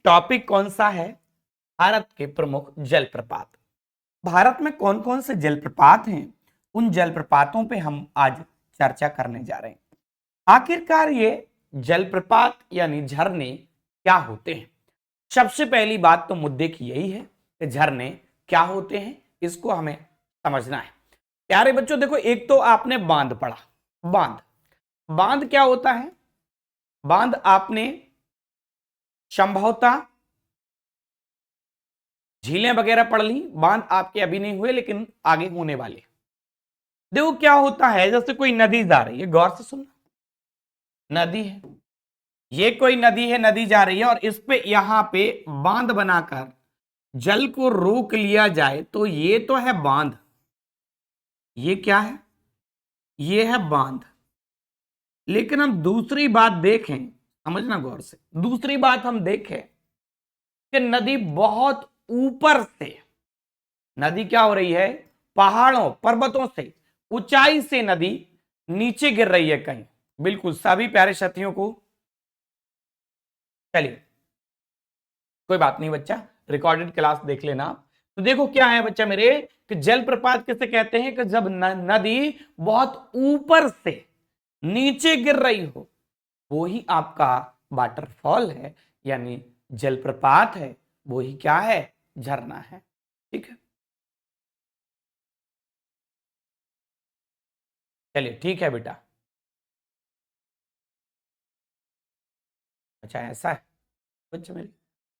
Topic कौन सा है? भारत के प्रमुख जलप्रपात। भारत में कौन कौन से जलप्रपात हैं, उन जलप्रपातों पे हम आज चर्चा करने जा रहे हैं। आखिरकार ये जलप्रपात यानी झरने क्या होते हैं? सबसे पहली बात तो मुद्दे की यही है कि झरने क्या होते हैं, इसको हमें समझना है। प्यारे बच्चों देखो, एक तो आपने बांध पढ़ा। बांध बांध क्या होता है? बांध आपने संभवतः झीलें वगैरह पढ़ ली, बांध आपके अभी नहीं हुए लेकिन आगे होने वाले। देखो क्या होता है, जैसे कोई नदी जा रही है, गौर से सुनना। नदी है, ये कोई नदी है, नदी जा रही है और इस पे यहां पे बांध बनाकर जल को रोक लिया जाए तो ये तो है बांध। ये क्या है? ये है बांध। लेकिन हम दूसरी बात देखें, समझना गौर से, दूसरी बात हम देखें कि नदी बहुत ऊपर से, नदी क्या हो रही है? पहाड़ों पर्वतों से, ऊंचाई से नदी नीचे गिर रही है कहीं। बिल्कुल सभी प्यारे साथियों को, चलिए कोई बात नहीं बच्चा, रिकॉर्डेड क्लास देख लेना आप। तो देखो क्या है बच्चा मेरे, कि जलप्रपात किसे कहते हैं? कि जब नदी बहुत ऊपर से नीचे गिर रही हो, वो ही आपका वाटरफॉल है, यानी जलप्रपात है। वो ही क्या है? झरना है। ठीक है, चलिए ठीक है बेटा। अच्छा ऐसा है बच्चा मेरे,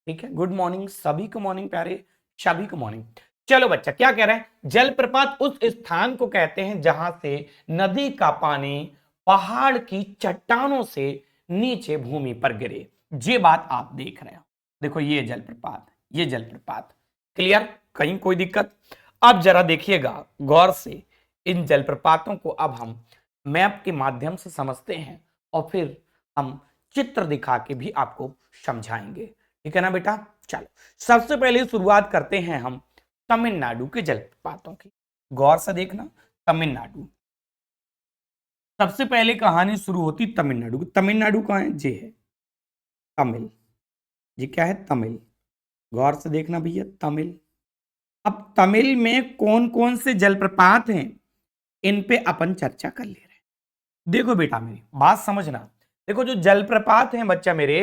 ठीक है। गुड मॉर्निंग सभी को, मॉर्निंग प्यारे सभी को मॉर्निंग। चलो बच्चा क्या कह रहे हैं? जलप्रपात उस स्थान को कहते हैं जहां से नदी का पानी पहाड़ की चट्टानों से नीचे भूमि पर गिरे। ये बात आप देख रहे हो, देखो ये जलप्रपात, ये जलप्रपात। क्लियर? कहीं कोई दिक्कत? अब जरा देखिएगा गौर से, इन जलप्रपातों को अब हम मैप के माध्यम से समझते हैं और फिर हम चित्र दिखा के भी आपको समझाएंगे। ठीक है ना बेटा? चलो सबसे पहले शुरुआत करते हैं हम तमिलनाडु के जलप्रपातों की। गौर से देखना, तमिलनाडु, सबसे पहले कहानी शुरू होती तमिलनाडु की। तमिलनाडु कहां है? ये है तमिल, ये क्या है? तमिल। गौर से देखना भैया, तमिल। अब तमिल में कौन कौन से जलप्रपात हैं, इन पे अपन चर्चा कर ले रहे हैं। देखो बेटा मेरी बात समझना, देखो जो जलप्रपात हैं बच्चा मेरे,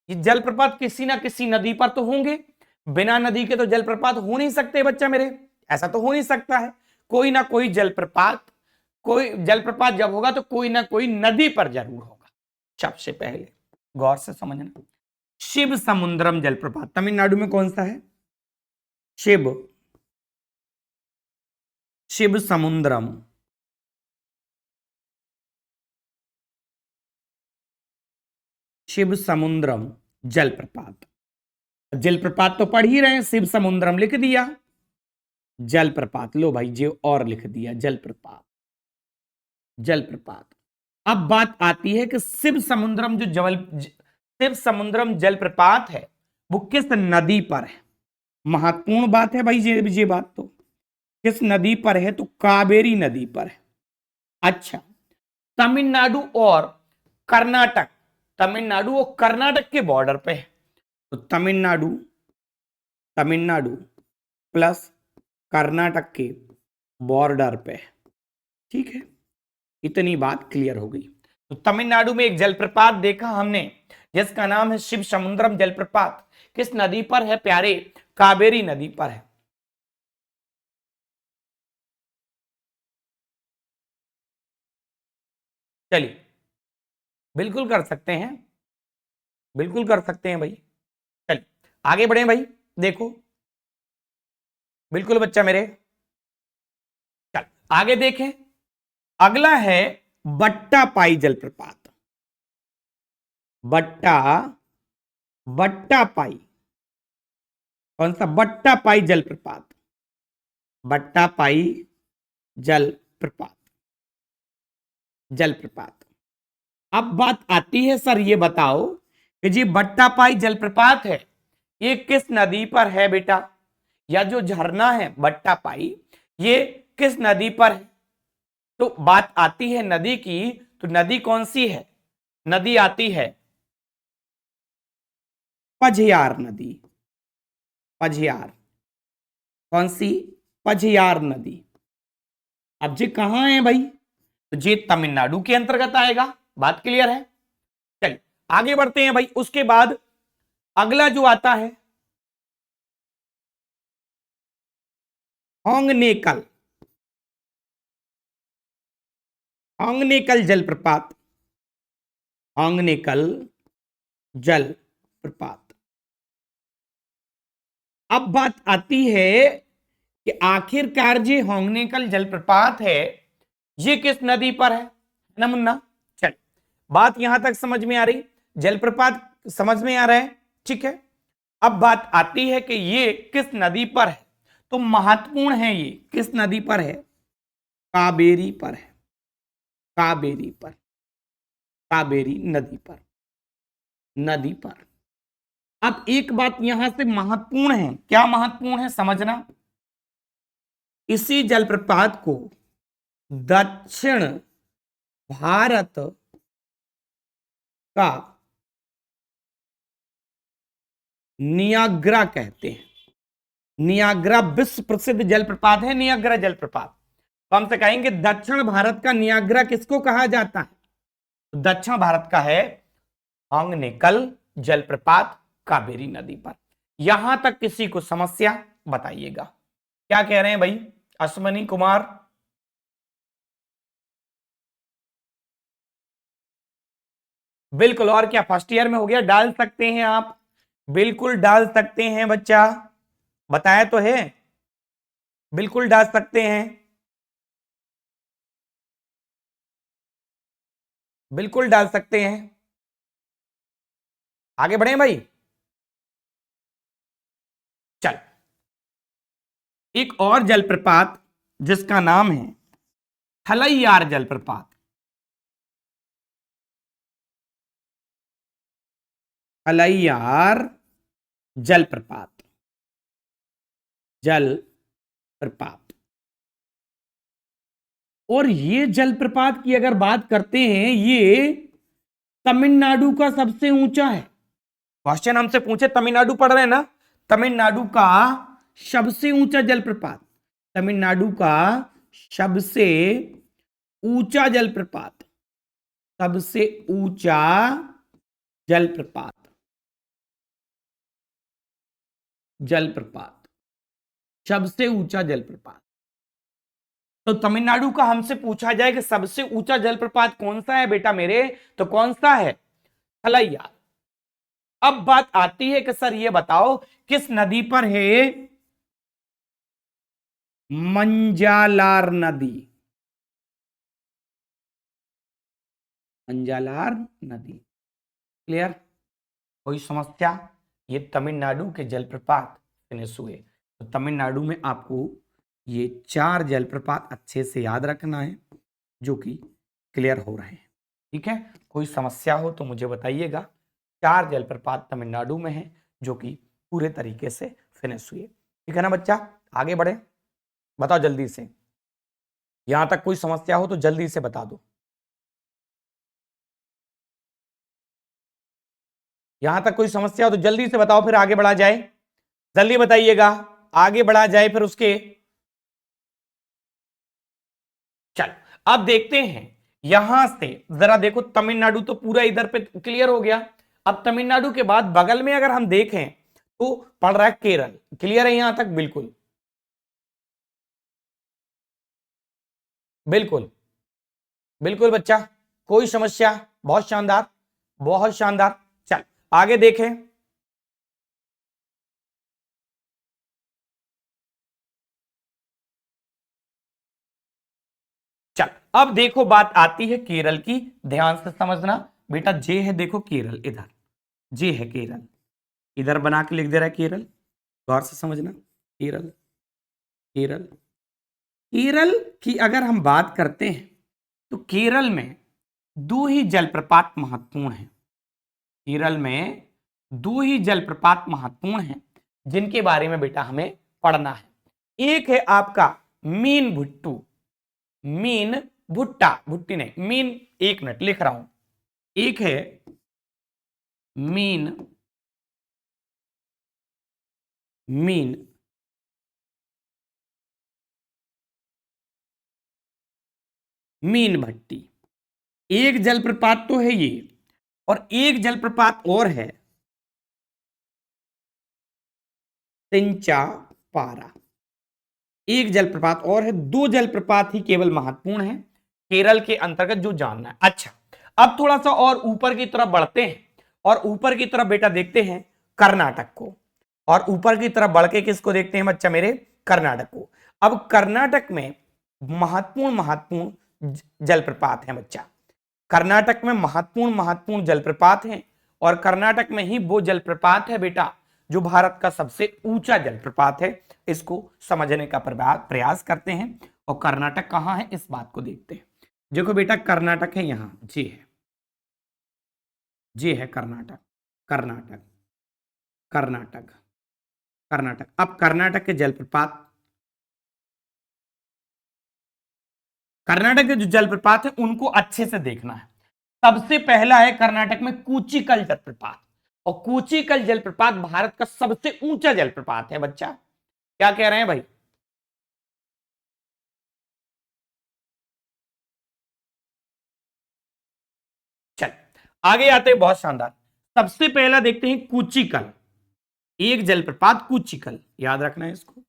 ये जलप्रपात किसी ना किसी नदी पर तो होंगे। बिना नदी के तो जलप्रपात हो नहीं सकते बच्चा मेरे, ऐसा तो हो नहीं सकता है। कोई ना कोई जलप्रपात, कोई जलप्रपात जब होगा तो कोई ना कोई नदी पर जरूर होगा। सबसे पहले गौर से समझना, शिव समुद्रम जलप्रपात तमिलनाडु में कौन सा है? शिव, शिव समुद्रम, शिव समुद्रम जलप्रपात। जलप्रपात तो पढ़ ही रहे हैं, शिव समुद्रम लिख दिया, जलप्रपात लो भाई जी और लिख दिया जलप्रपात, जलप्रपात। अब बात आती है कि शिव समुद्रम जो शिव समुद्रम जलप्रपात है वो किस नदी पर है? महत्वपूर्ण बात है भाई ये बात तो, किस नदी पर है? तो कावेरी नदी पर है। अच्छा, तमिलनाडु और कर्नाटक, तमिलनाडु और कर्नाटक के बॉर्डर पे है। तो तमिलनाडु, तमिलनाडु प्लस कर्नाटक के बॉर्डर पे है। ठीक है, इतनी बात क्लियर हो गई। तो तमिलनाडु में एक जलप्रपात देखा हमने जिसका नाम है शिव समुद्रम जलप्रपात। किस नदी पर है प्यारे? कावेरी नदी पर है। चलिए बिल्कुल कर सकते हैं, बिल्कुल कर सकते हैं भाई। चलिए आगे बढ़े भाई, देखो बिल्कुल बच्चा मेरे। चल आगे देखें, अगला है बट्टापाई जलप्रपात। बट्टा, बट्टापाई, कौन सा? बट्टापाई जलप्रपात, बट्टापाई जलप्रपात, जलप्रपात। अब बात आती है सर ये बताओ कि जी बट्टापाई जलप्रपात है ये किस नदी पर है बेटा? या जो झरना है बट्टापाई ये किस नदी पर है? तो बात आती है नदी की, तो नदी कौन सी है? नदी आती है पझयार नदी, पझयार, कौन सी? पझयार नदी। अब ये कहां है भाई? तो ये तमिलनाडु के अंतर्गत आएगा, बात क्लियर है। चलिए आगे बढ़ते हैं भाई। उसके बाद अगला जो आता है होंगनेकल, होंगनेकल जलप्रपात, होंगनेकल जलप्रपात। अब बात आती है कि आखिरकार ये होंगनेकल जलप्रपात है, ये किस नदी पर है ना मुन्ना? चल, बात यहां तक समझ में आ रही, जलप्रपात समझ में आ रहा है, ठीक है। अब बात आती है कि ये किस नदी पर है, तो महत्वपूर्ण है, ये किस नदी पर है? कावेरी पर है, कावेरी पर, कावेरी नदी पर, नदी पर। अब एक बात यहां से महत्वपूर्ण है, क्या महत्वपूर्ण है समझना, इसी जलप्रपात को दक्षिण भारत का नियाग्रा कहते हैं। नियाग्रा विश्व प्रसिद्ध जलप्रपात है, नियाग्रा जलप्रपात। तो हमसे कहेंगे दक्षिण भारत का नियाग्रा किसको कहा जाता है? तो दक्षिण भारत का है होंगनेकल जलप्रपात, कावेरी नदी पर। यहां तक किसी को समस्या बताइएगा, क्या कह रहे हैं भाई अश्वनी कुमार? बिल्कुल, और क्या फर्स्ट ईयर में हो गया, डाल सकते हैं आप, बिल्कुल डाल सकते हैं बच्चा, बताया तो है, बिल्कुल डाल सकते हैं, बिल्कुल डाल सकते हैं। आगे बढ़े भाई। चल, एक और जलप्रपात जिसका नाम है थलैयार जलप्रपात, थलैयार जलप्रपात, जलप्रपात। और ये जलप्रपात की अगर बात करते हैं, ये तमिलनाडु का सबसे ऊंचा है। क्वेश्चन हमसे पूछे, तमिलनाडु पढ़ रहे हैं ना, तमिलनाडु का सबसे ऊंचा जलप्रपात, तमिलनाडु का सबसे ऊंचा जलप्रपात, सबसे ऊंचा जलप्रपात, जलप्रपात, सबसे ऊंचा जलप्रपात। तो तमिलनाडु का हमसे पूछा जाए कि सबसे ऊंचा जलप्रपात कौन सा है बेटा मेरे, तो कौन सा है? थलैया। अब बात आती है कि सर ये बताओ किस नदी पर है? मंजालार नदी, मंजालार नदी। क्लियर? कोई समस्या? ये तमिलनाडु के जलप्रपात फिनिश हुए। तो तमिलनाडु में आपको ये 4 जलप्रपात अच्छे से याद रखना है, जो कि क्लियर हो रहे हैं, ठीक है। कोई समस्या हो तो मुझे बताइएगा। 4 जलप्रपात तमिलनाडु में है, जो कि पूरे तरीके से फिनिश हुए, ठीक है ना बच्चा। आगे बढ़े, बताओ जल्दी से, यहां तक कोई समस्या हो तो जल्दी से बता दो। यहां तक कोई समस्या हो तो जल्दी से बताओ, फिर आगे बढ़ा जाए, जल्दी बताइएगा, आगे बढ़ा जाए फिर उसके। चल, अब देखते हैं यहां से, जरा देखो तमिलनाडु तो पूरा इधर पे क्लियर हो गया। अब तमिलनाडु के बाद बगल में अगर हम देखें तो पड़ रहा है केरल। क्लियर है यहां तक? बिल्कुल, बिल्कुल, बिल्कुल बच्चा, कोई समस्या? बहुत शानदार, बहुत शानदार। चल आगे देखें। चल, अब देखो बात आती है केरल की, ध्यान से समझना बेटा। जे है देखो केरल, इधर जे है केरल, इधर बना के लिख दे रहा है केरल, गौर से समझना। केरल, केरल, केरल की अगर हम बात करते हैं तो केरल में 2 ही जलप्रपात महत्वपूर्ण हैं। केरल में 2 ही जलप्रपात महत्वपूर्ण हैं, जिनके बारे में बेटा हमें पढ़ना है। एक है आपका मीन भुट्टू, मीन भुट्टा, भुट्टी नहीं, मीन, एक मिनट लिख रहा हूं। एक है मीन मीन मीन भट्टी। एक जलप्रपात तो है ये, और एक जलप्रपात और है, तिंचा पारा। एक जलप्रपात और है, दो जलप्रपात ही केवल महत्वपूर्ण है केरल के अंतर्गत जो जानना है। अच्छा, अब थोड़ा सा और ऊपर की तरफ बढ़ते हैं, और ऊपर की तरफ बेटा देखते हैं कर्नाटक को, और ऊपर की तरफ बढ़ के किसको देखते हैं बच्चा मेरे, कर्नाटक को। अब कर्नाटक में महत्वपूर्ण महत्वपूर्ण जलप्रपात है बच्चा, कर्नाटक में महत्वपूर्ण महत्वपूर्ण जलप्रपात हैं, और कर्नाटक में ही वो जलप्रपात है बेटा जो भारत का सबसे ऊंचा जलप्रपात है। इसको समझने का प्रयास करते हैं, और कर्नाटक कहां है इस बात को देखते हैं। देखो बेटा कर्नाटक है यहां, जी है कर्नाटक, कर्नाटक कर्नाटक कर्नाटक। अब कर्नाटक के जलप्रपात, कर्नाटक के जो जलप्रपात है उनको अच्छे से देखना है। सबसे पहला है कर्नाटक में कूचिकल जलप्रपात, और कूचिकल जलप्रपात भारत का सबसे ऊंचा जलप्रपात है बच्चा। क्या कह रहे हैं भाई, चल आगे आते हैं, बहुत शानदार। सबसे पहला देखते हैं कूचिकल, एक जलप्रपात कूचिकल, याद रखना है इसको।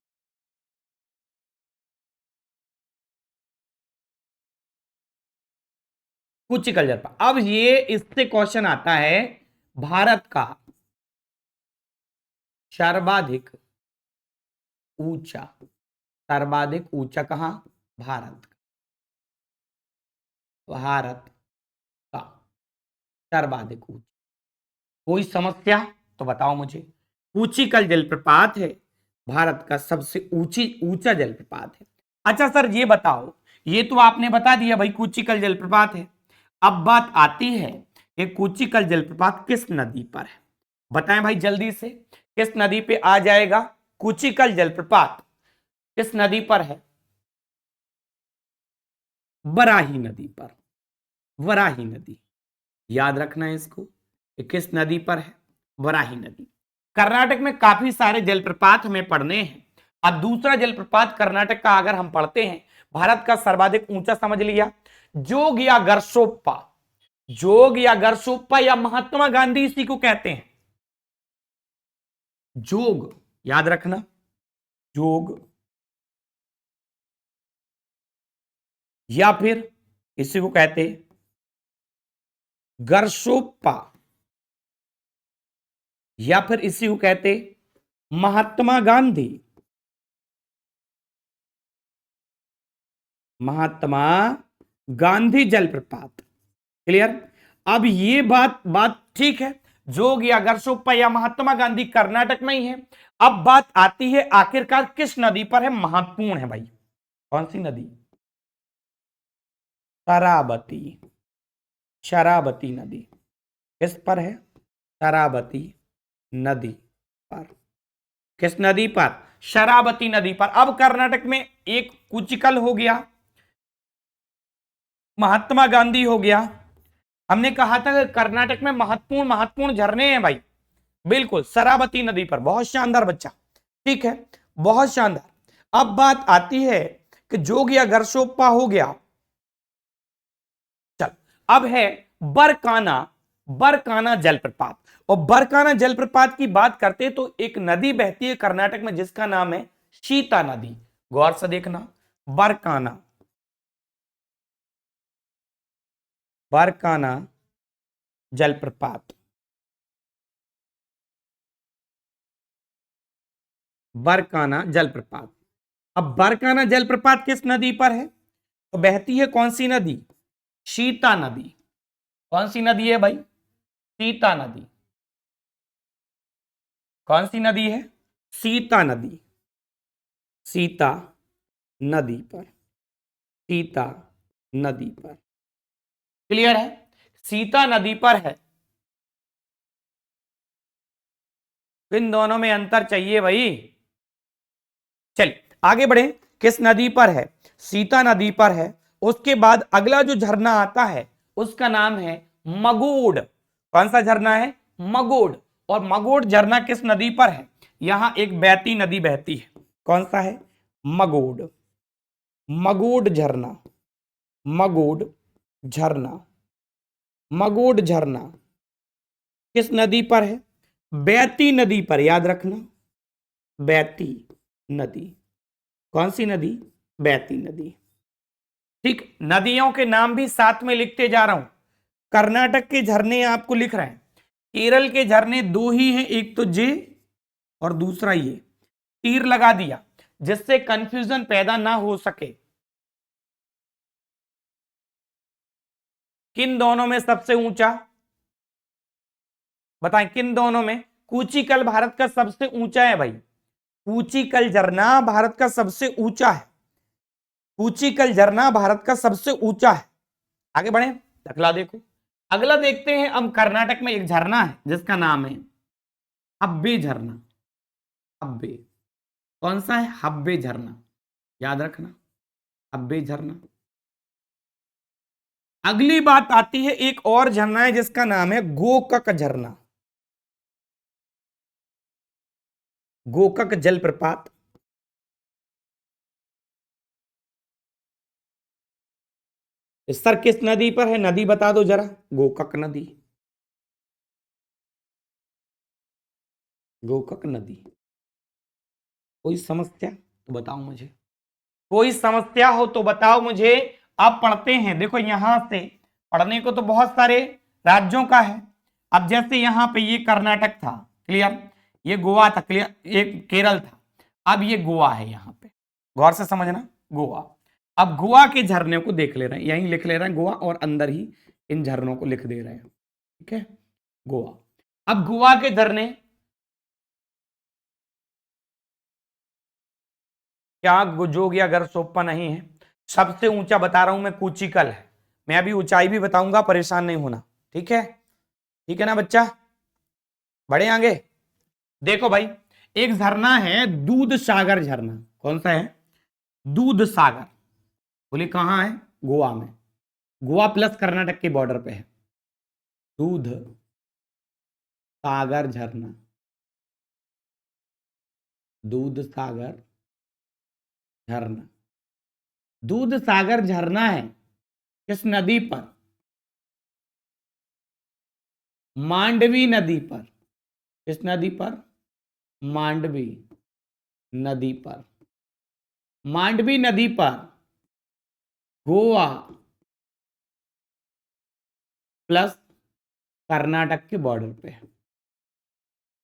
कूचिकल जलप्रपात, अब ये इससे क्वेश्चन आता है, भारत का सर्वाधिक ऊंचा, सर्वाधिक ऊंचा कहां, भारत, भारत का सर्वाधिक ऊंचा, कोई समस्या तो बताओ मुझे। कूचिकल जलप्रपात है भारत का सबसे ऊंचा जलप्रपात है। अच्छा सर ये बताओ, ये तो आपने बता दिया भाई कूचिकल जलप्रपात है। अब बात आती है कि कूचिकल जलप्रपात किस नदी पर है, बताएं भाई जल्दी से, किस नदी पे आ जाएगा कूचिकल जलप्रपात, किस नदी पर है, वराही नदी पर, वराही नदी, याद रखना है इसको, किस नदी पर है, वराही नदी। कर्नाटक में काफी सारे जलप्रपात हमें पढ़ने हैं। अब दूसरा जलप्रपात कर्नाटक का अगर हम पढ़ते हैं, भारत का सर्वाधिक ऊंचा समझ लिया, जोग या गर्सोप्पा, जोग या गर्सोप्पा या महात्मा गांधी इसी को कहते हैं, जोग, याद रखना, जोग, या फिर इसी को कहते हैं गर्सोप्पा, या फिर इसी को कहते महात्मा गांधी, महात्मा गांधी जलप्रपात। क्लियर। अब ये बात ठीक है, जोग या गर्सोप्पा या महात्मा गांधी कर्नाटक में ही है। अब बात आती है आखिरकार किस नदी पर है, महत्वपूर्ण है भाई, कौन सी नदी, शरावती, शरावती नदी, किस पर है, शरावती नदी पर, किस नदी पर, शरावती नदी पर। अब कर्नाटक में एक कूचिकल हो गया, महात्मा गांधी हो गया, हमने कहा था कि कर्नाटक में महत्वपूर्ण महत्वपूर्ण झरने हैं भाई, बिल्कुल शरावती नदी पर, बहुत शानदार बच्चा, ठीक है, बहुत शानदार। अब बात आती है कि जोग या गर्सोप्पा हो गया, चल अब है बरकाना, बरकाना जलप्रपात। और बरकाना जलप्रपात की बात करते हैं तो एक नदी बहती है कर्नाटक में जिसका नाम है शीता नदी, गौर से देखना, बरकाना, बरकाना जलप्रपात, बरकाना जलप्रपात। अब बरकाना जलप्रपात किस नदी पर है, तो बहती है कौन सी नदी, शीता नदी, कौन सी नदी है भाई, सीता नदी, कौन सी नदी है, सीता नदी, सीता नदी पर, सीता नदी पर। क्लियर है, सीता नदी पर है, इन दोनों में अंतर चाहिए भाई। चलिए आगे बढ़े, किस नदी पर है, सीता नदी पर है। उसके बाद अगला जो झरना आता है उसका नाम है मगोड, कौन सा झरना है, मगोड। और मगोड झरना किस नदी पर है, यहां एक बहती नदी बहती है, कौन सा है? मगोड। मगोड झरना, मगोड झरना, मगोड झरना किस नदी पर है? बैती नदी पर, याद रखना, बैती नदी। कौन सी नदी? बैती नदी। ठीक, नदियों के नाम भी साथ में लिखते जा रहा हूं। कर्नाटक के झरने आपको लिख रहे हैं, केरल के झरने दो ही हैं, एक तो जे और दूसरा ये। तीर लगा दिया जिससे कंफ्यूजन पैदा ना हो सके। किन दोनों में सबसे ऊंचा? बताएं, किन दोनों में? कूचिकल भारत का सबसे ऊंचा है भाई, कूचिकल झरना भारत का सबसे ऊंचा है, कूचिकल झरना भारत का सबसे ऊंचा है। आगे बढ़े, अगला देखो। अगला देखते हैं, अब कर्नाटक में एक झरना है जिसका नाम है हब्बे झरना। हब्बे, कौन सा है? हब्बे झरना, याद रखना, हब्बे झरना। अगली बात आती है, एक और झरना है जिसका नाम है गोकक झरना। गोकक जलप्रपात, सर किस नदी पर है? नदी बता दो जरा। गोकक नदी, गोकक नदी। कोई समस्या तो बताओ मुझे, कोई समस्या हो तो बताओ मुझे। आप पढ़ते हैं, देखो यहां से पढ़ने को तो बहुत सारे राज्यों का है। अब जैसे यहां पे ये कर्नाटक था, क्लियर, ये गोवा था, क्लियर, ये केरल था, अब ये गोवा है। यहां पे गौर से समझना, गोवा। अब गोवा के झरने को देख ले रहे हैं, यहीं लिख ले रहे हैं गोवा, और अंदर ही इन झरनों को लिख दे रहे हैं, ठीक है, गोवा। अब गोवा के झरने क्या जोग या अगर सोप्पा नहीं है, सबसे ऊंचा बता रहा हूं मैं, कूचिकल है। मैं अभी ऊंचाई भी बताऊंगा, परेशान नहीं होना, ठीक है? ठीक है ना बच्चा? बढ़े आगे। देखो भाई, एक झरना है दूध सागर झरना। कौन सा है? दूध सागर। बोले कहां है? गोवा में, गोवा प्लस कर्नाटक के बॉर्डर पे है। दूध सागर झरना, दूध सागर झरना। दूध सागर झरना है किस नदी पर? मांडवी नदी पर। किस नदी पर? मांडवी नदी पर। मांडवी नदी पर गोवा प्लस कर्नाटक के बॉर्डर पे है,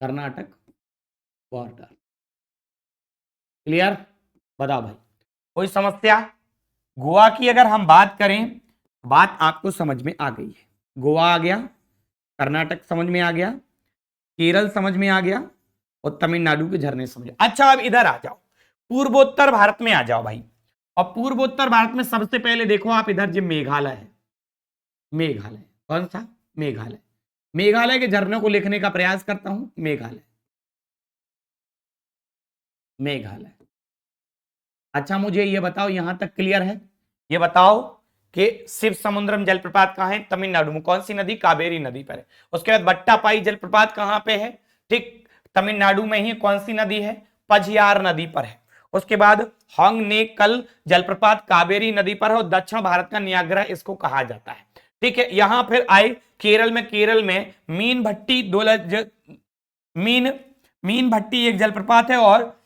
कर्नाटक बॉर्डर। क्लियर? बताओ भाई, कोई समस्या? गोवा की अगर हम बात करें, बात आपको समझ में आ गई है। गोवा आ गया, कर्नाटक समझ में आ गया, केरल समझ में आ गया, और तमिलनाडु के झरने समझ। अच्छा, अब इधर आ जाओ, पूर्वोत्तर भारत में आ जाओ भाई। और पूर्वोत्तर भारत में सबसे पहले देखो आप इधर, जो मेघालय है, मेघालय। कौन सा? मेघालय। मेघालय के झरनों को लिखने का प्रयास करता हूं, मेघालय, मेघालय। अच्छा मुझे ये बताओ, यहां तक क्लियर है? ये बताओ कि शिव समुद्रम जलप्रपात कहां है? तमिलनाडु में। कौन सी नदी? कावेरी नदी पर है। उसके बाद बट्टापाई जलप्रपात कहां पे है? ठीक, तमिलनाडु में ही। कौन सी नदी है? पझियार नदी पर है। उसके बाद होंगनेकल जलप्रपात कावेरी नदी पर है, और दक्षिण भारत का नियाग्रा इसको कहा जाता है, ठीक है। यहां फिर आए केरल में, केरल में मीन भट्टी मीन मीन भट्टी एक जलप्रपात है, और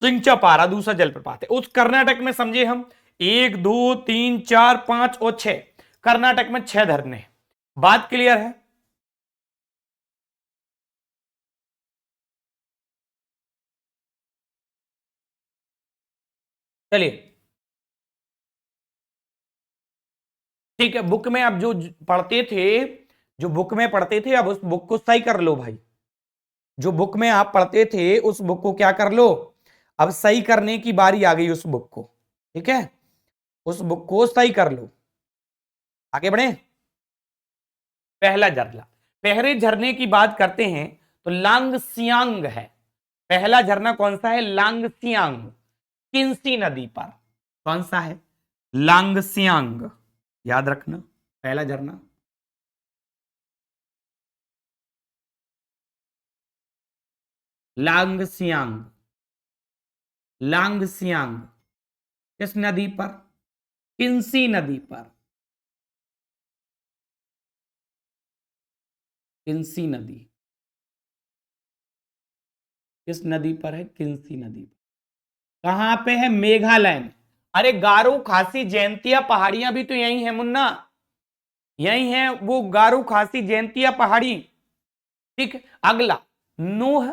सिंचापारा दूसरा जलप्रपात है। उस कर्नाटक में समझे हम, 1 2 3 4 5 और 6, कर्नाटक में 6 झरने। बात क्लियर है? चलिए ठीक है। बुक में अब जो पढ़ते थे, जो बुक में पढ़ते थे, अब उस बुक को सही कर लो भाई। जो बुक में आप पढ़ते थे उस बुक को क्या कर लो, अब सही करने की बारी आ गई उस बुक को, ठीक है? उस बुक को सही कर लो। आगे बढ़े। पहला झरना, पहले झरने की बात करते हैं तो लांगसियांग है। पहला झरना कौन सा है? लांगसियांग, किंसी नदी पर। कौन सा है? लांगसियांग, याद रखना, पहला झरना। लांगसियांग, लांगसियांग किस नदी पर? किन्सी नदी पर, किन्सी नदी किस नदी पर है? किन्सी नदी पर। कहां पे है? मेघालय में। अरे गारो खासी जयंतिया पहाड़ियां भी तो यही है मुन्ना, यही है वो गारो खासी जयंतिया पहाड़ी। ठीक, अगला नोह,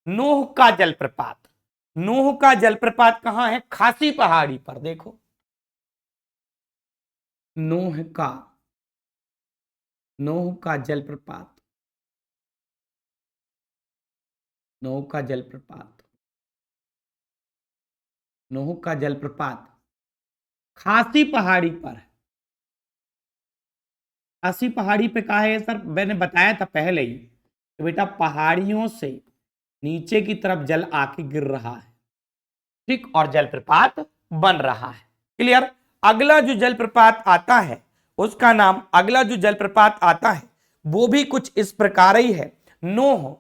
नोह का जलप्रपात, नोह का जलप्रपात कहां है? खासी पहाड़ी पर। देखो नोह का, नोह का जलप्रपात, नोह का जलप्रपात, नोह का जलप्रपात खासी पहाड़ी पर है। खासी पहाड़ी पे कहा है सर? मैंने बताया था पहले ही कि बेटा पहाड़ियों से नीचे की तरफ जल आके गिर रहा है, ठीक, और जलप्रपात बन रहा है। क्लियर? अगला जो जलप्रपात आता है उसका नाम, अगला जो जलप्रपात आता है वो भी कुछ इस प्रकार ही है, नोह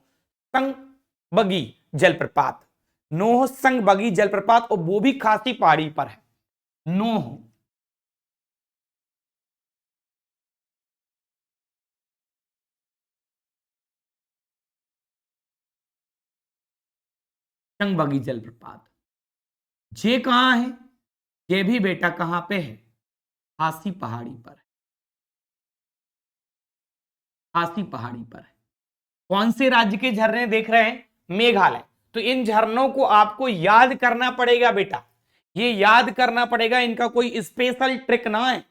संगबगी जलप्रपात, नोह संगबगी जलप्रपात, और वो भी खासी पहाड़ी पर है। नोह संगबगी जलप्रपात, ये कहां है? ये भी बेटा कहां पे है? खासी पहाड़ी पर है, खासी पहाड़ी पर है। कौन से राज्य के झरने देख रहे हैं? मेघालय। तो इन झरनों को आपको याद करना पड़ेगा बेटा, ये याद करना पड़ेगा, इनका कोई स्पेशल ट्रिक ना है,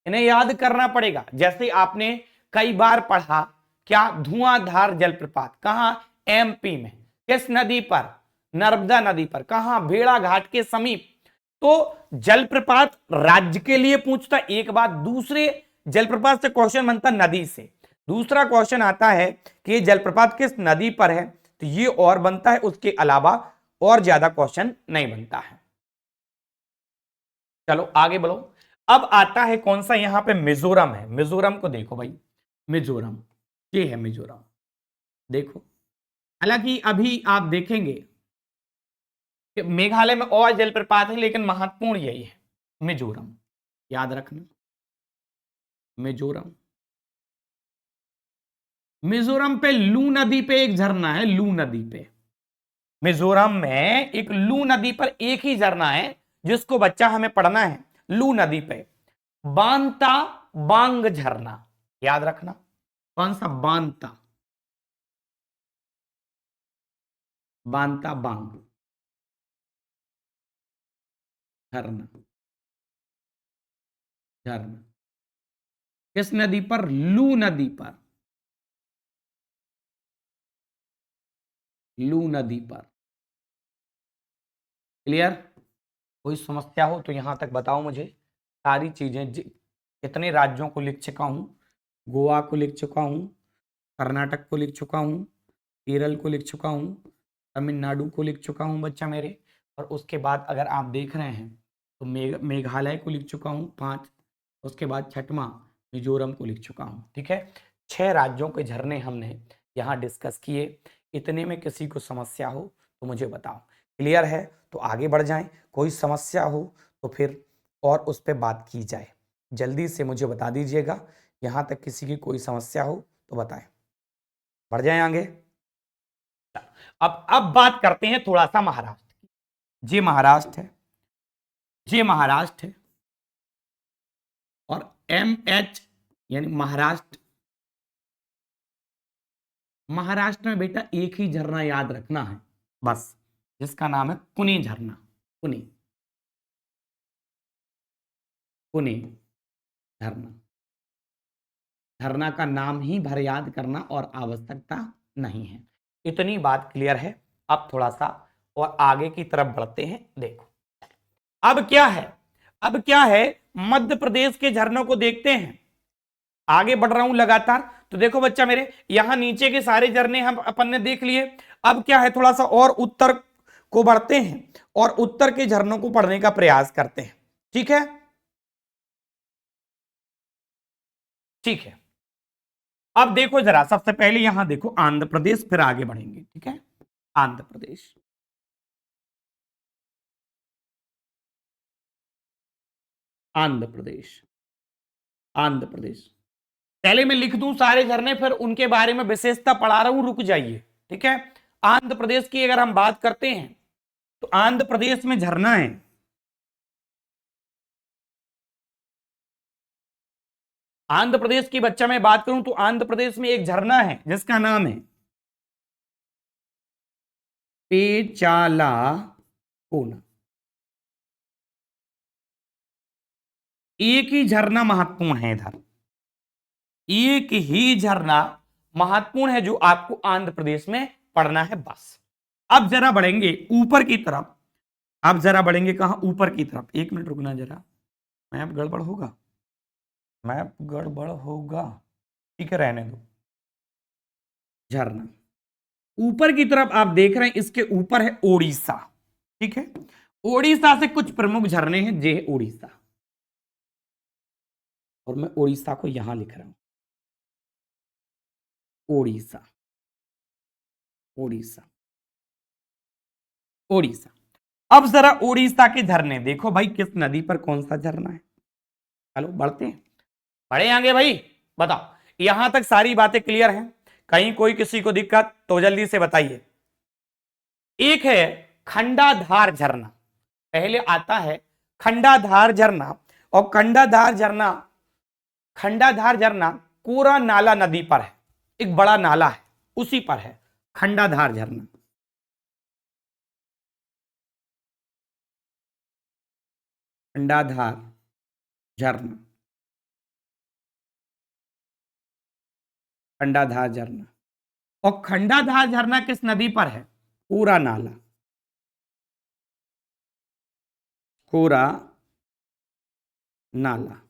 इन्हें याद करना पड़ेगा। जैसे आपने कई बार पढ़ा क्या? धुआंधार जलप्रपात कहां? एमपी में। किस नदी पर? नर्मदा नदी पर। कहां? भेड़ाघाट के समीप। तो जलप्रपात राज्य के लिए पूछता एक बात, दूसरे जलप्रपात से क्वेश्चन बनता नदी से, दूसरा क्वेश्चन आता है कि ये जलप्रपात किस नदी पर है, तो ये और बनता है, उसके अलावा और ज्यादा क्वेश्चन नहीं बनता है। चलो आगे बढ़ो। अब आता है कौन सा? यहां पे मिजोरम है। मिजोरम को देखो भाई, मिजोरम, ये है मिजोरम। देखो, हालांकि अभी आप देखेंगे कि मेघालय में और जलप्रपात है, लेकिन महत्वपूर्ण यही है मिजोरम, याद रखना मिजोरम। मिजोरम पे लू नदी पे एक झरना है, लू नदी पे, मिजोरम में एक लू नदी पर एक ही झरना है जिसको बच्चा हमें पढ़ना है, लू नदी पे बांता बांग झरना, याद रखना। कौन सा? बांता, बांता बांग झरना, झरना किस नदी पर? लू नदी पर, लू नदी पर। क्लियर? कोई समस्या हो तो यहां तक बताओ मुझे। सारी चीजें कितने राज्यों को लिख चुका हूं? गोवा को लिख चुका हूं, कर्नाटक को लिख चुका हूं, केरल को लिख चुका हूं, तमिलनाडु को लिख चुका हूं बच्चा मेरे, और उसके बाद अगर आप देख रहे हैं तो मेघालय को लिख चुका हूं 5, उसके बाद छठवां मिजोरम को लिख चुका हूं। ठीक है, 6 राज्यों के झरने हमने यहाँ डिस्कस किए। इतने में किसी को समस्या हो तो मुझे बताओ। क्लियर है? तो आगे बढ़ जाएं, कोई समस्या हो तो फिर और उस पर बात की जाए। जल्दी से मुझे बता दीजिएगा, यहाँ तक किसी की कोई समस्या हो तो बताएं। बढ़ जाएं आगे। अब बात करते हैं थोड़ा सा महाराष्ट्र की। ये महाराष्ट्र है, ये महाराष्ट्र है, और MH यानी महाराष्ट्र, महाराष्ट्र में बेटा एक ही झरना याद रखना है बस, जिसका नाम है कुनी झरना। कुनी, कुनी झरना, झरना का नाम ही भर याद करना और आवश्यकता नहीं है। इतनी बात क्लियर है। अब थोड़ा सा और आगे की तरफ बढ़ते हैं। देखो अब क्या है, अब क्या है, मध्य प्रदेश के झरनों को देखते हैं। आगे बढ़ रहा हूं लगातार। तो देखो बच्चा मेरे, यहां नीचे के सारे झरने हम अपन ने देख लिए। अब क्या है, थोड़ा सा और उत्तर को बढ़ते हैं और उत्तर के झरनों को पढ़ने का प्रयास करते हैं। ठीक है, ठीक है। अब देखो जरा, सबसे पहले यहां देखो आंध्र प्रदेश, फिर आगे बढ़ेंगे। ठीक है, आंध्र प्रदेश। आंध्र प्रदेश। आंध्र प्रदेश। पहले मैं लिख दूं सारे झरने, फिर उनके बारे में विशेषता पढ़ा रहा हूं, रुक जाइए, ठीक है। आंध्र प्रदेश की अगर हम बात करते हैं तो आंध्र प्रदेश में झरना है, आंध्र प्रदेश की बच्चा मैं बात करूं तो आंध्र प्रदेश में एक झरना है जिसका नाम है पेचाला कोना। एक ही झरना महत्वपूर्ण है इधर, एक ही झरना महत्वपूर्ण है जो आपको आंध्र प्रदेश में पढ़ना है बस। अब जरा बढ़ेंगे ऊपर की तरफ, अब जरा बढ़ेंगे कहां, ऊपर की तरफ। एक मिनट रुकना जरा, मैप गड़बड़ होगा, मैप गड़बड़ होगा, ठीक है रहने दो। झरना ऊपर की तरफ आप देख रहे हैं, इसके ऊपर है ओडिशा, ठीक है। ओडिशा से कुछ प्रमुख झरने हैं, जे है ओडिशा, और मैं ओडिशा को यहां लिख रहा हूं, ओडिशा, ओडिशा, ओडिशा। अब जरा ओडिशा के झरने देखो भाई, किस नदी पर कौन सा झरना है। चलो बढ़ते हैं, बढ़े आगे भाई, बताओ यहां तक सारी बातें क्लियर हैं, कहीं कोई किसी को दिक्कत तो जल्दी से बताइए। एक है खंडाधार झरना, पहले आता है खंडाधार झरना, और खंडाधार झरना कोरा नाला नदी पर है, एक बड़ा नाला है उसी पर है खंडाधार झरना। खंडाधार झरना, खंडाधार झरना, और खंडाधार झरना किस नदी पर है, कोरा नाला, कोरा नाला।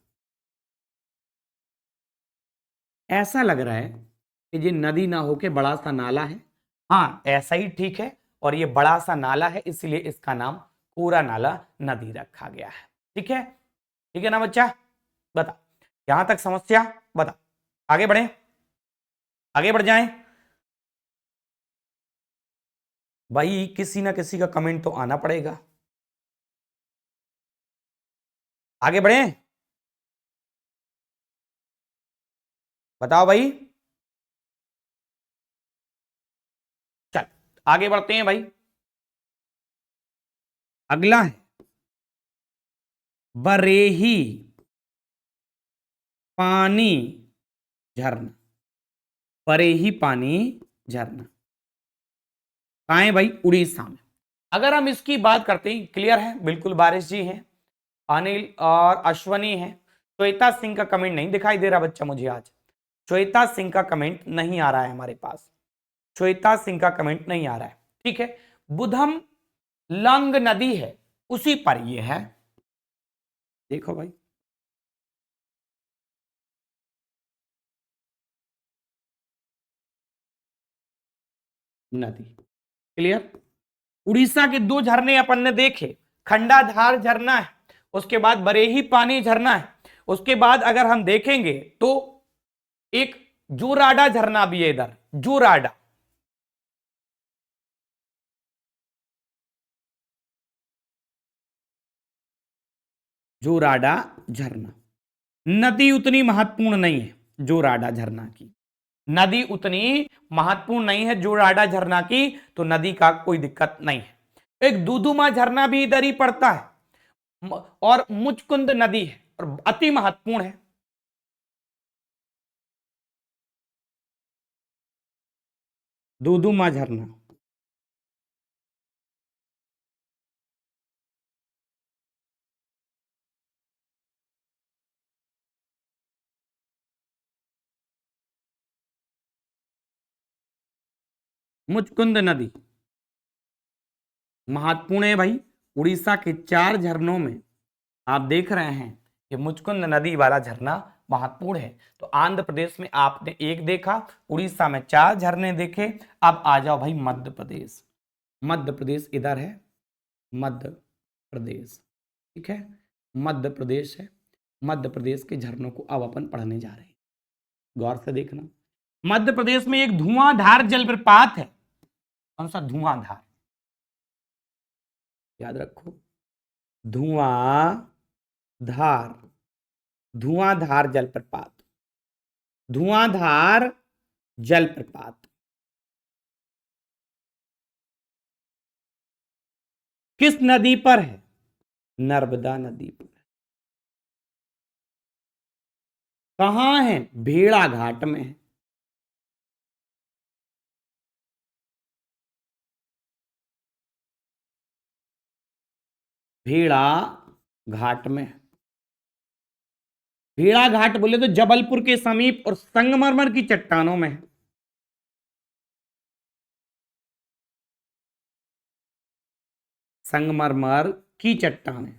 ऐसा लग रहा है कि ये नदी ना होके बड़ा सा नाला है, हाँ ऐसा ही ठीक है, और ये बड़ा सा नाला है इसलिए इसका नाम कोरा नाला नदी रखा गया है, ठीक है, ठीक है ना बच्चा। बता यहां तक समस्या, बता आगे बढ़े, आगे बढ़ जाएं भाई, किसी ना किसी का कमेंट तो आना पड़ेगा, आगे बढ़े, बताओ भाई। चल आगे बढ़ते हैं भाई, अगला है बरेही पानी झरना, बरेही पानी झरना कहां है भाई, उड़ीसा में। अगर हम इसकी बात करते हैं, क्लियर है बिल्कुल, बारिश जी हैं, अनिल और अश्वनी है, श्वेता सिंह का कमेंट नहीं दिखाई दे रहा बच्चा मुझे आज, श्वेता सिंह का कमेंट नहीं आ रहा है हमारे पास, श्वेता सिंह का कमेंट नहीं आ रहा है, ठीक है। बुधम लंग नदी है उसी पर ये है, देखो भाई, नदी, क्लियर। उड़ीसा के दो झरने अपन ने देखे, खंडाधार झरना है, उसके बाद बरेही पानी झरना है, उसके बाद अगर हम देखेंगे तो एक जोराडा झरना भी है इधर, जोराडा, जोराडा झरना। नदी उतनी महत्वपूर्ण नहीं है जोराडा झरना की, नदी उतनी महत्वपूर्ण नहीं है जोराडा झरना की, तो नदी का कोई दिक्कत नहीं है। एक दुदुमा झरना भी इधर ही पड़ता है, और मुचकुंद नदी है और अति महत्वपूर्ण है। दुदुमा झरना, मुचकुंद नदी महत्वपूर्ण है भाई। उड़ीसा के 4 झरनों में आप देख रहे हैं कि मुचकुंद नदी वाला झरना महत्वपूर्ण है। तो आंध्र प्रदेश में आपने एक देखा, उड़ीसा में 4 झरने देखे। अब आ जाओ भाई मध्य प्रदेश, मध्य प्रदेश इधर है, मध्य प्रदेश, ठीक है, मध्य प्रदेश है। मध्य प्रदेश के झरनों को अब अपन पढ़ने जा रहे हैं, गौर से देखना। मध्य प्रदेश में एक धुआंधार जलप्रपात है, कौन सा? धुआंधार, याद रखो, धुआंधार, धुआंधार जलप्रपात, धुआंधार जलप्रपात किस नदी पर है? नर्मदा नदी पर। कहां है? भेड़ाघाट में है। भेड़ाघाट में है। भेड़ाघाट बोले तो जबलपुर के समीप और संगमरमर की चट्टानों में है। संगमरमर की चट्टानें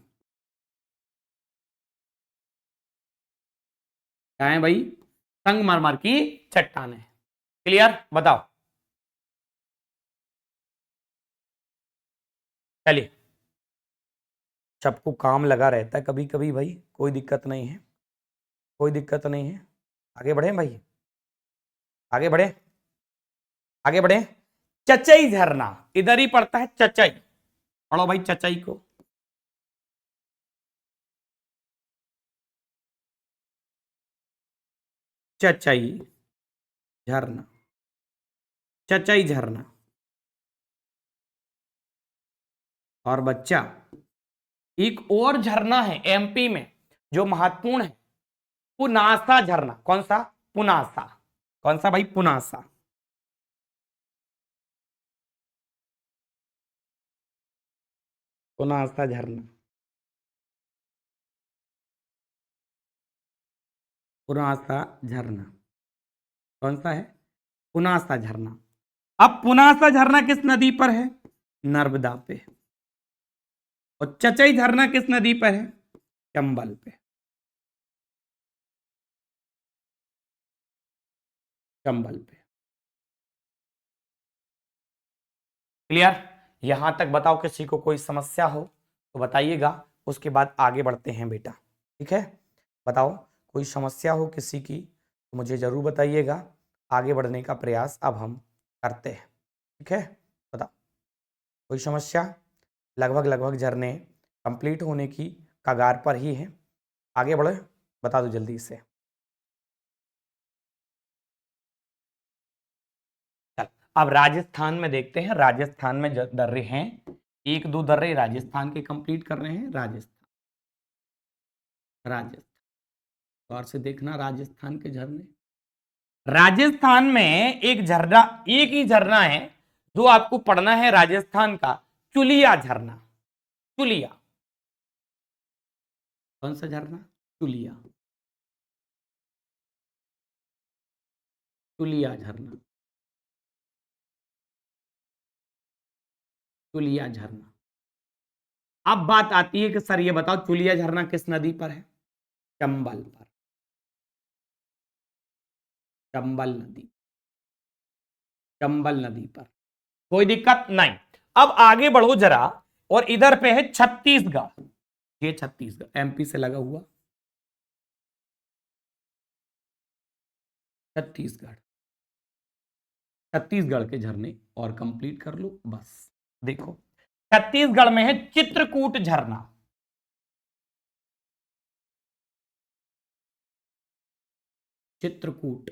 क्या है भाई? संगमरमर की चट्टानें। क्लियर? बताओ। चलिए, सबको काम लगा रहता है कभी कभी भाई, कोई दिक्कत नहीं है, कोई दिक्कत नहीं है। आगे बढ़े भाई, आगे बढ़े, आगे बढ़े। चचई झरना इधर ही पड़ता है, चचई। पढ़ो भाई चचई को। चचई झरना, चचई झरना। और बच्चा, एक और झरना है एमपी में जो महत्वपूर्ण है, पुनासा झरना। कौन सा? पुनासा। कौन सा भाई? पुनासा। पुनासा झरना, पुनासा झरना। कौन सा है? पुनासा झरना। अब पुनासा झरना किस नदी पर है? नर्मदा पे। और चचई झरना किस नदी पर है? चंबल पे। चंबल पे। क्लियर? यहां तक बताओ, किसी को कोई समस्या हो तो बताइएगा, उसके बाद आगे बढ़ते हैं बेटा। ठीक है, बताओ, कोई समस्या हो किसी की तो मुझे जरूर बताइएगा, आगे बढ़ने का प्रयास अब हम करते हैं। ठीक है, बताओ, कोई समस्या? लगभग लगभग झरने कंप्लीट होने की कगार पर ही है, आगे बढ़े, बता दो जल्दी से। चल, अब राजस्थान में देखते हैं, राजस्थान में दर्रे हैं, एक दो दर्रे राजस्थान के कंप्लीट कर रहे हैं। राजस्थान, राजस्थान, गौर से देखना, राजस्थान के झरने। राजस्थान में एक झरना, एक ही झरना है जो आपको पढ़ना है राजस्थान का, चुलिया झरना। चुलिया। कौन सा झरना? चुलिया। चुलिया झरना, चुलिया झरना। अब बात आती है कि सर ये बताओ, चुलिया झरना किस नदी पर है? चंबल पर। चंबल नदी, चंबल नदी पर, कोई दिक्कत नहीं। अब आगे बढ़ो जरा, और इधर पे है छत्तीसगढ़। ये छत्तीसगढ़ एमपी से लगा हुआ, छत्तीसगढ़। छत्तीसगढ़ के झरने और कंप्लीट कर लो बस। देखो, छत्तीसगढ़ में है चित्रकूट झरना। चित्रकूट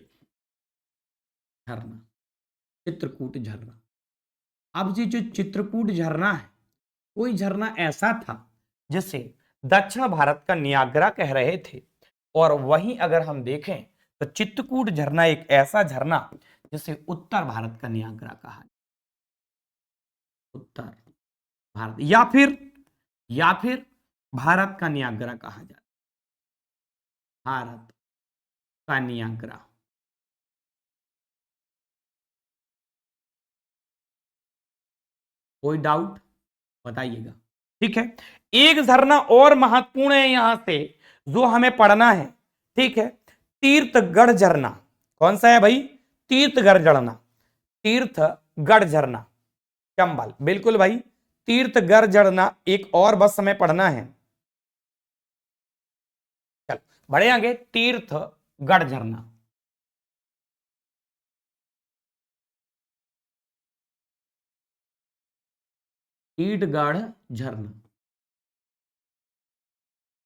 झरना, चित्रकूट झरना। अब ये जो चित्रकूट झरना है, कोई झरना ऐसा था जिसे दक्षिण भारत का नियाग्रा कह रहे थे, और वहीं अगर हम देखें तो चित्रकूट झरना एक ऐसा झरना जिसे उत्तर भारत का नियाग्रा कहा, उत्तर भारत, या फिर भारत का नियाग्रा कहा जाता, भारत का नियाग्रा। कोई डाउट बताइएगा। ठीक है, एक झरना और महत्वपूर्ण है यहां से जो हमें पढ़ना है। ठीक है, तीर्थगढ़ झरना। कौन सा है भाई? तीर्थगढ़ झरना, तीर्थगढ़ झरना, चंबल। बिल्कुल भाई, तीर्थगढ़ झरना एक और बस हमें पढ़ना है। चल बढ़े आगे, तीर्थगढ़ झरना। ईटगढ़ झरना।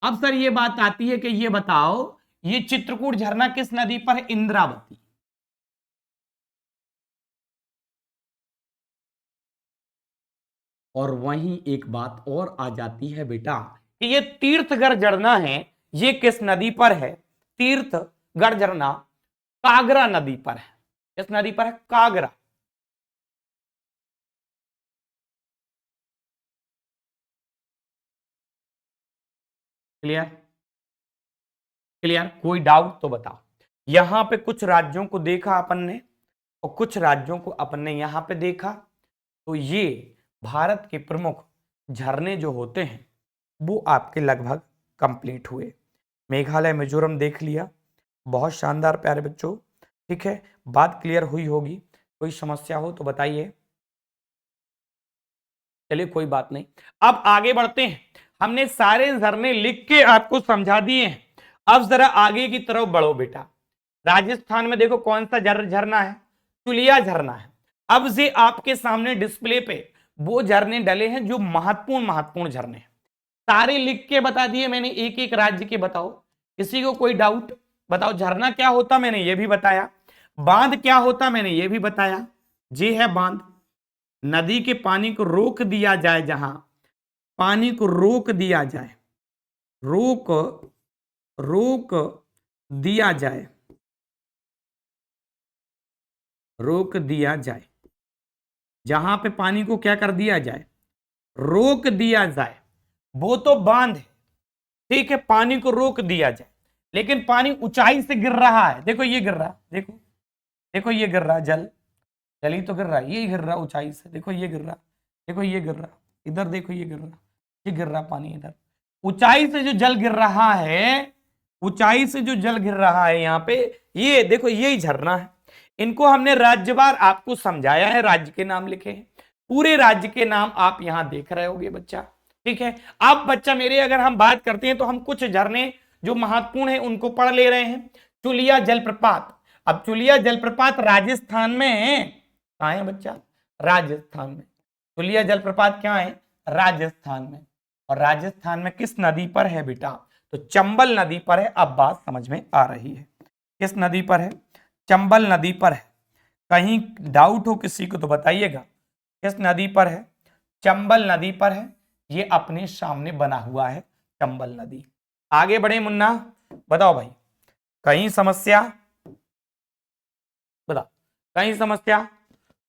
अब सर ये बात आती है कि ये बताओ ये चित्रकूट झरना किस नदी पर है? इंद्रावती। और वहीं एक बात और आ जाती है बेटा कि ये तीर्थगढ़ झरना है, ये किस नदी पर है? तीर्थगढ़ झरना कागरा नदी पर है। किस नदी पर है? कागरा। क्लियर? क्लियर? कोई डाउट तो बताओ। यहां पे कुछ राज्यों को देखा अपन ने और कुछ राज्यों को अपन ने यहां पे देखा। तो ये भारत के प्रमुख झरने जो होते हैं वो आपके लगभग कंप्लीट हुए। मेघालय मिजोरम देख लिया, बहुत शानदार प्यारे बच्चों। ठीक है, बात क्लियर हुई होगी। कोई समस्या हो तो बताइए। चलिए कोई बात नहीं, अब आगे बढ़ते हैं। हमने सारे झरने लिख के आपको समझा दिए हैं। अब जरा आगे की तरफ बढ़ो बेटा। राजस्थान में देखो कौन सा झरना है? चुलिया झरना है। अब से आपके सामने डिस्प्ले पे वो झरने डले हैं जो महत्वपूर्ण महत्वपूर्ण झरने हैं। सारे लिख के बता दिए मैंने, एक एक राज्य के बताओ। किसी को कोई डाउट? बताओ झरना क्या होता मैंने ये भी बताया, बांध क्या होता मैंने ये भी बताया। ये है बांध, नदी के पानी को रोक दिया जाए, जहां पानी को रोक दिया जाए, रोक रोक दिया जाए, रोक दिया जाए, जहां पे पानी को क्या कर दिया जाए? रोक दिया जाए, वो तो बांध है। ठीक है, पानी को रोक दिया जाए, लेकिन पानी ऊंचाई से गिर रहा है। देखो ये गिर रहा, देखो देखो ये गिर रहा, जल जल ही तो गिर रहा है, ये गिर रहा ऊंचाई से। देखो ये गिर रहा, देखो ये गिर रहा, इधर देखो ये गिर रहा, ये गिर रहा पानी इधर। ऊंचाई से जो जल गिर रहा है, ऊंचाई से जो जल गिर रहा है यहाँ पे, ये देखो यही झरना है। इनको हमने राज्यवार आपको समझाया है, राज्य के नाम लिखे हैं, पूरे राज्य के नाम आप यहां देख रहे होगे बच्चा। ठीक है, अब बच्चा मेरे अगर हम बात करते हैं तो हम कुछ झरने जो महत्वपूर्ण है उनको पढ़ ले रहे हैं। चुलिया जलप्रपात। अब चुलिया जलप्रपात राजस्थान में है। कहां है बच्चा? राजस्थान में। चुलिया जलप्रपात क्या है? राजस्थान में। और राजस्थान में किस नदी पर है बेटा? तो चंबल नदी पर है। अब बात समझ में आ रही है, किस नदी पर है? चंबल नदी पर है। कहीं डाउट हो किसी को तो बताइएगा, किस नदी पर है? चंबल नदी पर है। ये अपने सामने बना हुआ है चंबल नदी। आगे बढ़े मुन्ना, बताओ भाई, कहीं समस्या? बताओ, कहीं समस्या?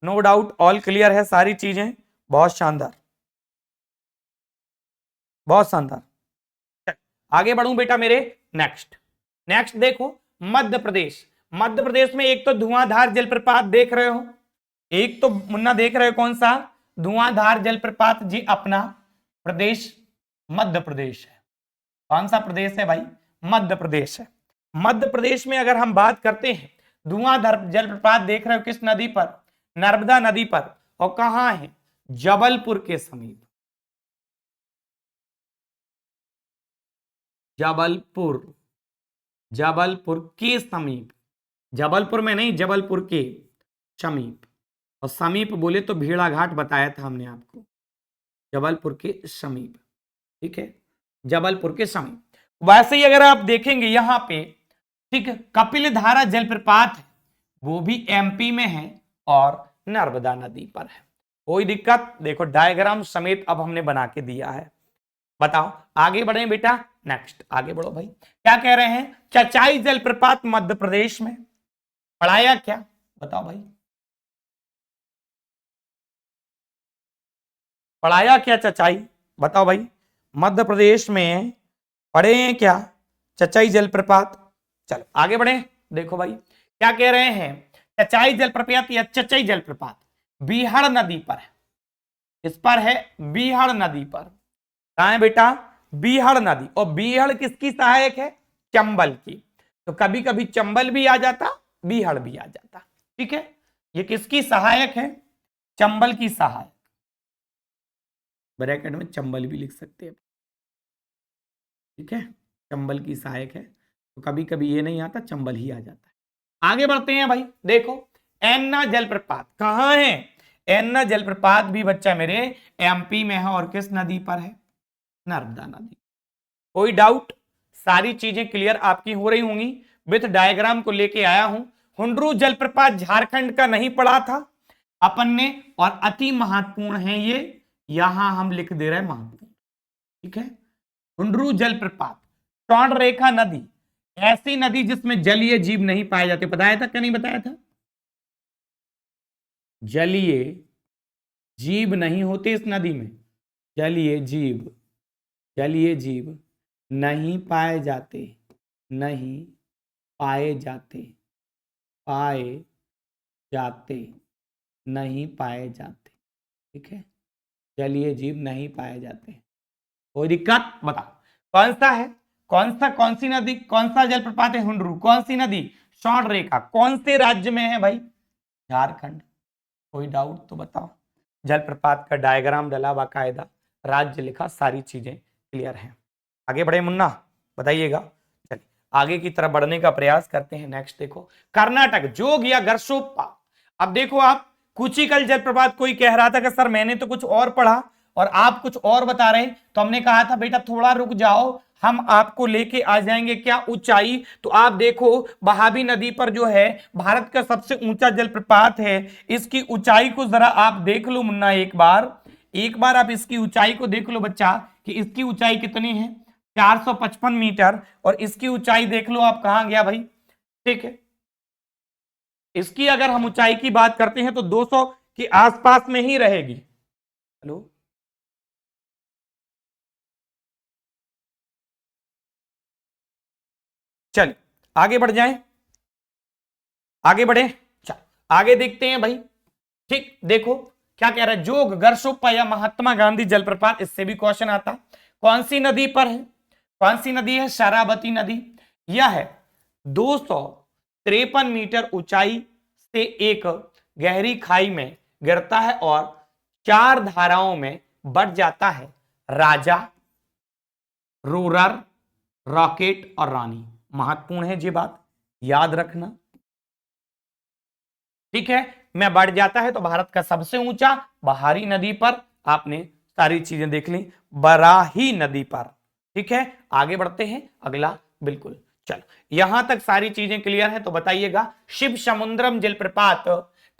नो डाउट, ऑल क्लियर है सारी चीजें। बहुत शानदार, बहुत शानदार। आगे बढ़ूं बेटा मेरे। नेक्स्ट नेक्स्ट देखो, मध्य प्रदेश। मध्य प्रदेश में एक तो धुआंधार जलप्रपात देख रहे हो, एक तो मुन्ना देख रहे हो कौन सा? धुआंधार जलप्रपात। जी अपना प्रदेश मध्य प्रदेश है। कौन सा प्रदेश है भाई? मध्य प्रदेश है। मध्य प्रदेश में अगर हम बात करते हैं, धुआंधार जलप्रपात देख रहे हो किस नदी पर? नर्मदा नदी पर। और कहां है? जबलपुर के समीप। जबलपुर, जबलपुर के समीप। जबलपुर में नहीं, जबलपुर के समीप। और समीप बोले तो भेड़ाघाट बताया था हमने आपको, जबलपुर के समीप। ठीक है, जबलपुर के समीप। वैसे ही अगर आप देखेंगे यहां पे, ठीक है, कपिल धारा जलप्रपात है, वो भी एमपी में है और नर्मदा नदी पर है। कोई दिक्कत? देखो डायग्राम समेत अब हमने बना के दिया है। बताओ आगे बढ़े बेटा। नेक्स्ट आगे बढ़ो भाई। क्या कह रहे हैं? चचाई जलप्रपात मध्य प्रदेश में। पढ़ाया क्या? बताओ भाई, पढ़ाया क्या चचाई? बताओ भाई, मध्य प्रदेश में पढ़े हैं क्या चचाई जलप्रपात? चलो आगे बढ़े। देखो भाई क्या कह रहे हैं, चचाई जलप्रपात या चचाई जलप्रपात बीहड़ नदी पर है। इस पर है बीहड़ नदी पर। कहा है बेटा? बीहड़ नदी। और बीहड़ किसकी सहायक है? चंबल की। तो कभी कभी चंबल भी आ जाता, बीहड़ भी आ जाता। ठीक है, ये किसकी सहायक है? चंबल की सहायक। ब्रैकेट में चंबल भी लिख सकते हैं। ठीक है, चंबल की सहायक है, तो कभी कभी ये नहीं आता, चंबल ही आ जाता है। आगे बढ़ते हैं भाई। देखो एन्ना जलप्रपात कहां है? एन्ना जलप्रपात भी बच्चा मेरे एमपी में है और किस नदी पर है? नर्मदा नदी। कोई डाउट? सारी चीजें क्लियर आपकी हो रही होंगी। विथ डायग्राम को लेके आया हूं। हुंडरू जलप्रपात झारखंड का नहीं पड़ा था अपन ने, और अति महत्वपूर्ण है ये, यहां हम लिख दे रहे हैं महत्वपूर्ण। ठीक है, हुंडरू जलप्रपात, स्वर्ण रेखा नदी, ऐसी नदी जिसमें जलीय जीव नहीं पाए जाते। बताया था क्या नहीं बताया था? जलीय जीव नहीं होते इस नदी में, जलीय जीव, जलीय जीव नहीं पाए जाते, नहीं पाए जाते, पाए जाते, नहीं पाए जाते। ठीक है, जलीय जीव नहीं पाए जाते। कोई दिक्कत? बताओ कौन सा है, कौन सी नदी, कौन सा जलप्रपात है हुंडरू? कौन सी नदी? स्वर्ण रेखा। कौन से राज्य में है भाई? झारखंड। कोई डाउट तो बताओ। जलप्रपात का डायग्राम डला, बाकायदा राज्य लिखा, सारी चीजें क्लियर हैं। आगे बढ़े मुन्ना, बताइएगा। चलिए आगे की तरफ बढ़ने का प्रयास करते हैं। नेक्स्ट देखो, कर्नाटक जोग या गरसोप्पा। अब देखो आप, कुचिकल जलप्रपात कोई कह रहा था कि सर मैंने तो कुछ और पढ़ा और आप कुछ और बता रहे हैं, तो हमने कहा था बेटा थोड़ा रुक जाओ, हम आपको लेके आ जाएंगे क्या ऊंचाई। तो आप देखो बहावी नदी पर जो है भारत का सबसे ऊंचा जलप्रपात है, इसकी ऊंचाई को जरा आप देख लो मुन्ना, एक बार आप इसकी ऊंचाई को देख लो बच्चा कि इसकी ऊंचाई कितनी है, 455 मीटर। और इसकी ऊंचाई देख लो आप, कहां गया भाई? ठीक है, इसकी अगर हम ऊंचाई की बात करते हैं तो 200 के आसपास में ही रहेगी। हेलो, चलिए आगे बढ़ जाएं, आगे बढ़े। चल आगे देखते हैं भाई। ठीक, देखो क्या कह रहा है, जोग गरसोप्पा या महात्मा गांधी जलप्रपात, इससे भी क्वेश्चन आता। कौन सी नदी पर है? कौन सी नदी है? शरावती नदी। यह है 253 मीटर ऊंचाई से एक गहरी खाई में गिरता है और 4 धाराओं में बढ़ जाता है, राजा, रूरर, रॉकेट और रानी। महत्वपूर्ण है ये बात, याद रखना। ठीक है, मैं बढ़ जाता है तो भारत का सबसे ऊंचा बहारी नदी पर, आपने सारी चीजें देख ली, बराही नदी पर। ठीक है, आगे बढ़ते हैं अगला। बिल्कुल, चलो यहां तक सारी चीजें क्लियर है तो बताइएगा। शिव समुद्रम जलप्रपात,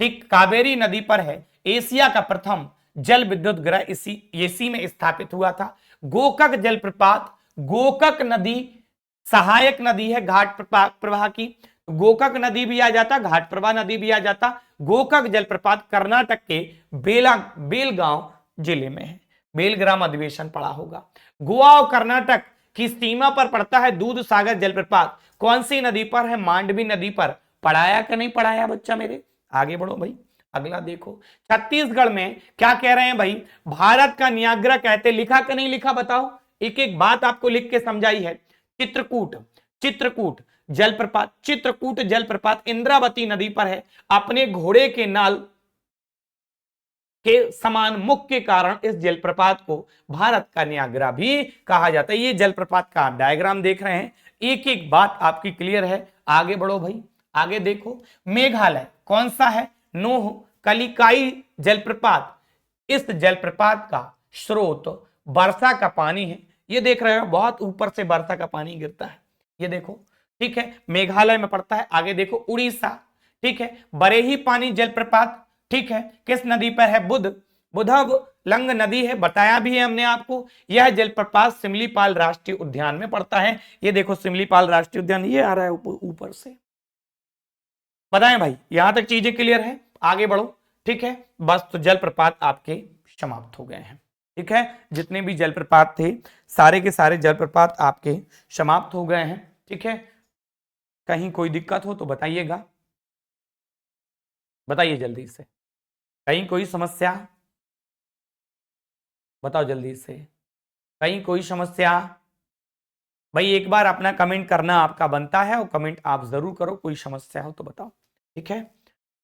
ठीक, कावेरी नदी पर है, एशिया का प्रथम जल विद्युत ग्रह इसी में स्थापित हुआ था। गोकक जलप्रपात, गोकक नदी सहायक नदी है घाट प्रवाह की, गोकक नदी भी आ जाता, घाट प्रवाह नदी भी आ जाता। गोकक जलप्रपात कर्नाटक के बेलगांव जिले में है, बेलग्राम अधिवेशन पड़ा होगा। गोवा और कर्नाटक की सीमा पर पड़ता है दूध सागर जलप्रपात, कौन सी नदी पर है? मांडवी नदी पर। पढ़ाया कि नहीं पढ़ाया बच्चा मेरे? आगे बढ़ो भाई, अगला देखो। छत्तीसगढ़ में क्या कह रहे हैं भाई? भारत का नियाग्रा कहते, लिखा कि नहीं लिखा बताओ? एक एक बात आपको लिख के समझाई है। चित्रकूट, चित्रकूट जलप्रपात, चित्रकूट जलप्रपात इंद्रावती नदी पर है। अपने घोड़े के नाल के समान मुख के कारण इस जलप्रपात को भारत का नियाग्रा भी कहा जाता है। ये जलप्रपात का आप डायग्राम देख रहे हैं, एक एक बात आपकी क्लियर है। आगे बढ़ो भाई, आगे देखो। मेघालय कौन सा है? नोह कलिकाई जलप्रपात, इस जलप्रपात का स्रोत वर्षा का पानी है। ये देख रहे हो बहुत ऊपर से वर्षा का पानी गिरता है, ये देखो। ठीक है, मेघालय में पड़ता है। आगे देखो उड़ीसा, ठीक है, बरेही पानी जलप्रपात, ठीक है, किस नदी पर है? बुधव लंग नदी है, बताया भी है हमने आपको। यह जलप्रपात सिमलीपाल राष्ट्रीय उद्यान में पड़ता है। ये देखो सिमलीपाल राष्ट्रीय उद्यान, ये आ रहा है ऊपर से। बताएं भाई, यहां तक चीजें क्लियर है? आगे बढ़ो। ठीक है, बस तो जलप्रपात आपके समाप्त हो गए हैं। ठीक है, जितने भी जलप्रपात थे सारे के सारे जलप्रपात आपके समाप्त हो गए हैं। ठीक है, कहीं कोई दिक्कत हो तो बताइएगा, बताइए जल्दी से। कहीं कोई समस्या बताओ जल्दी से, कहीं कोई समस्या? भाई एक बार अपना कमेंट करना आपका बनता है और कमेंट आप जरूर करो, कोई समस्या हो तो बताओ। ठीक है,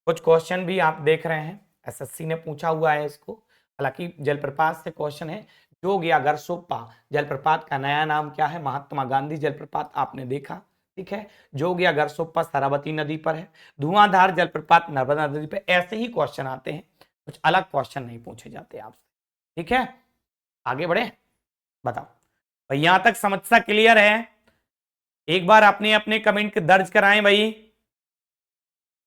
कुछ क्वेश्चन भी आप देख रहे हैं, एसएससी ने पूछा हुआ है इसको, हालांकि जलप्रपात से क्वेश्चन है। जोग या गरसोप्पा जलप्रपात का नया नाम क्या है? महात्मा गांधी जलप्रपात, आपने देखा। ठीक है, जोग या गरसोप्पा शरावती नदी पर है। धुआंधार जलप्रपात नर्मदा नदी पर। ऐसे ही क्वेश्चन आते हैं, कुछ अलग क्वेश्चन नहीं पूछे जाते आपसे। ठीक है, आगे बढ़े, बताओ भाई, यहां तक समस्या क्लियर है? एक बार अपने अपने कमेंट दर्ज कराएं भाई।